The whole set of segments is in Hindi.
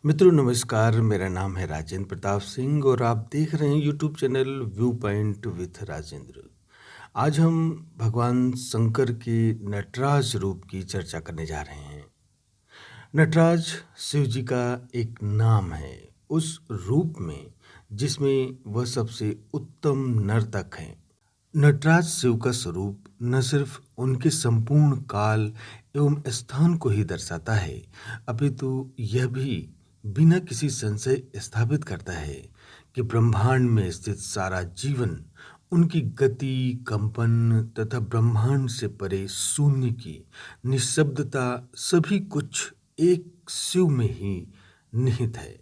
मित्रों नमस्कार, मेरा नाम है राजेंद्र प्रताप सिंह और आप देख रहे हैं YouTube channel view point with Rajendra. आज हम भगवान शंकर के नटराज रूप की चर्चा करने जा रहे हैं। नटराज शिव जी का एक नाम है उस रूप में जिसमें वह सबसे उत्तम नर्तक हैं। नटराज शिव का स्वरूप न सिर्फ उनके संपूर्ण काल एवं स्थान को ही दर्शाता है, अपितु यह भी बिना किसी संशय स्थापित करता है कि ब्रह्मांड में स्थित सारा जीवन, उनकी गति, कंपन तथा ब्रह्मांड से परे शून्य की निःशब्दता सभी कुछ एक शिव में ही निहित है।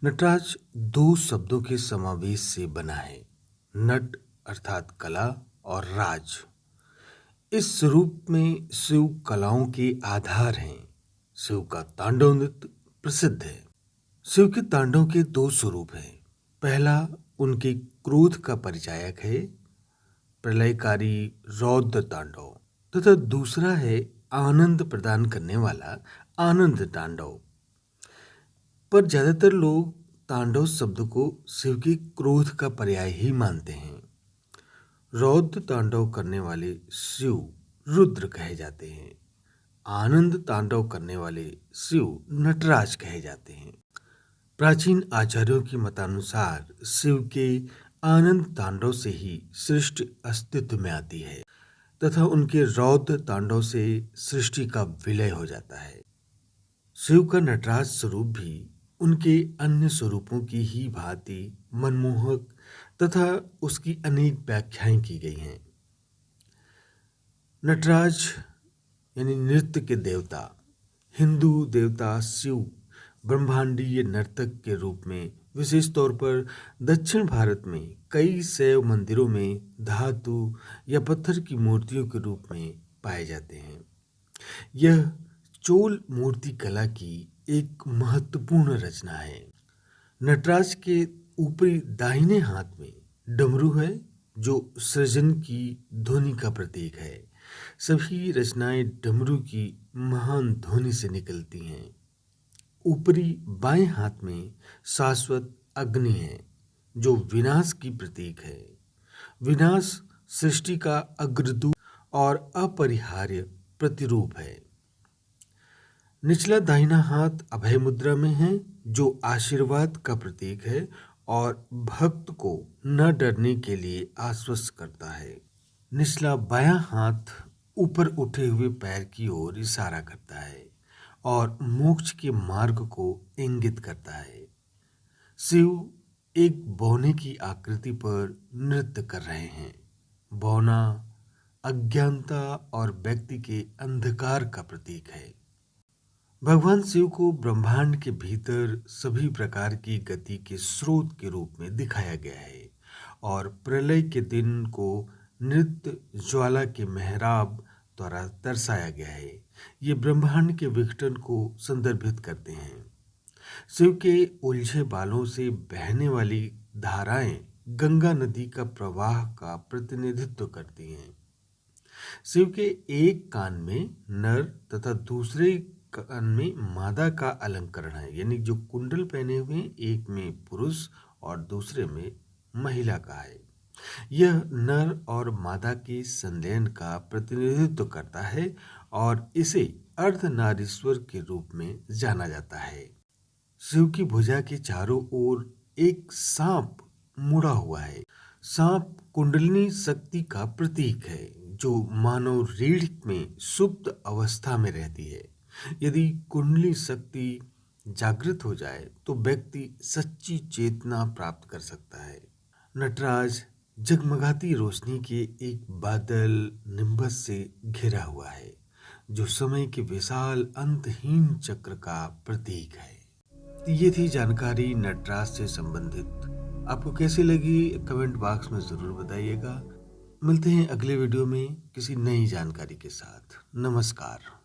नटराज दो शब्दों के समावेश से बना है, नट अर्थात कला और राज। इस स्वरूप में शिव कलाओं के आधार हैं। शिव का तांडव नृत्य प्रसिद्ध है। शिव के तांडव के दो स्वरूप हैं। पहला उनके क्रोध का परिचायक है, प्रलयकारी रौद्र तांडव, तथा दूसरा है आनंद प्रदान करने वाला आनंद तांडव। पर ज्यादातर लोग तांडव शब्द को शिव के क्रोध का पर्याय ही मानते हैं। रौद्र तांडव करने वाले शिव रुद्र कहे जाते हैं। आनंद तांडव करने वाले शिव नटराज कहे जाते हैं। प्राचीन आचार्यों के मतानुसार शिव के आनंद तांडव से ही सृष्टि अस्तित्व में आती है तथा उनके रौद्र तांडव से सृष्टि का विलय हो जाता है। शिव का नटराज स्वरूप भी उनके अन्य स्वरूपों की ही भांति मनमोहक तथा उसकी अनेक व्याख्याएं की गई हैं। नटराज यानी नृत्य के देवता, हिंदू देवता शिव ब्रह्मांडीय नर्तक के रूप में विशेष तौर पर दक्षिण भारत में कई शैव मंदिरों में धातु या पत्थर की मूर्तियों के रूप में पाए जाते हैं। यह चोल मूर्ति कला की एक महत्वपूर्ण रचना है। नटराज के ऊपरी दाहिने हाथ में डमरू है जो सृजन की ध्वनि का प्रतीक है। सभी रचनाएं डमरू की महान ध्वनि से निकलती हैं। ऊपरी बाएं हाथ में शाश्वत अग्नि है जो विनाश की प्रतीक है। विनाश सृष्टि का अग्रदूत और अपरिहार्य प्रतिरूप है। निचला दाहिना हाथ अभय मुद्रा में है जो आशीर्वाद का प्रतीक है और भक्त को न डरने के लिए आश्वस्त करता है। निचला बायां हाथ ऊपर उठे हुए पैर की ओर इशारा करता है और मोक्ष के मार्ग को इंगित करता है। शिव एक बौने की आकृति पर नृत्य कर रहे हैं। बौना अज्ञानता और व्यक्ति के अंधकार का प्रतीक है। भगवान शिव को ब्रह्मांड के भीतर सभी प्रकार की गति के स्रोत के रूप में दिखाया गया है और प्रलय के दिन को नृत्य ज्वाला के मेहराब द्वारा दर्शाया गया है। ये ब्रह्मांड के विघटन को संदर्भित करते हैं। शिव के उलझे बालों से बहने वाली धाराएं गंगा नदी का प्रवाह का प्रतिनिधित्व करती हैं। शिव के एक कान में नर तथा दूसरे कान में मादा का अलंकरण है, यानी जो कुंडल पहने हुए हैं, एक में पुरुष और दूसरे में महिला का है। यह नर और मादा के संलयन का प्रतिनिधित्व करता है और इसे अर्धनारीश्वर के रूप में जाना जाता है। शिव की भुजा के चारों ओर एक सांप मुड़ा हुआ है। सांप कुंडलिनी शक्ति का प्रतीक है जो मानव रीढ़ में सुप्त अवस्था में रहती है। यदि कुंडली शक्ति जागृत हो जाए तो व्यक्ति सच्ची चेतना प्राप्त कर सकता है। नटराज जगमगाती रोशनी के एक बादल निम्बस से घिरा हुआ है जो समय के विशाल अंतहीन चक्र का प्रतीक है। ये थी जानकारी नटराज से संबंधित। आपको कैसी लगी कमेंट बॉक्स में जरूर बताइएगा। मिलते हैं अगले वीडियो में किसी नई जानकारी के साथ। नमस्कार।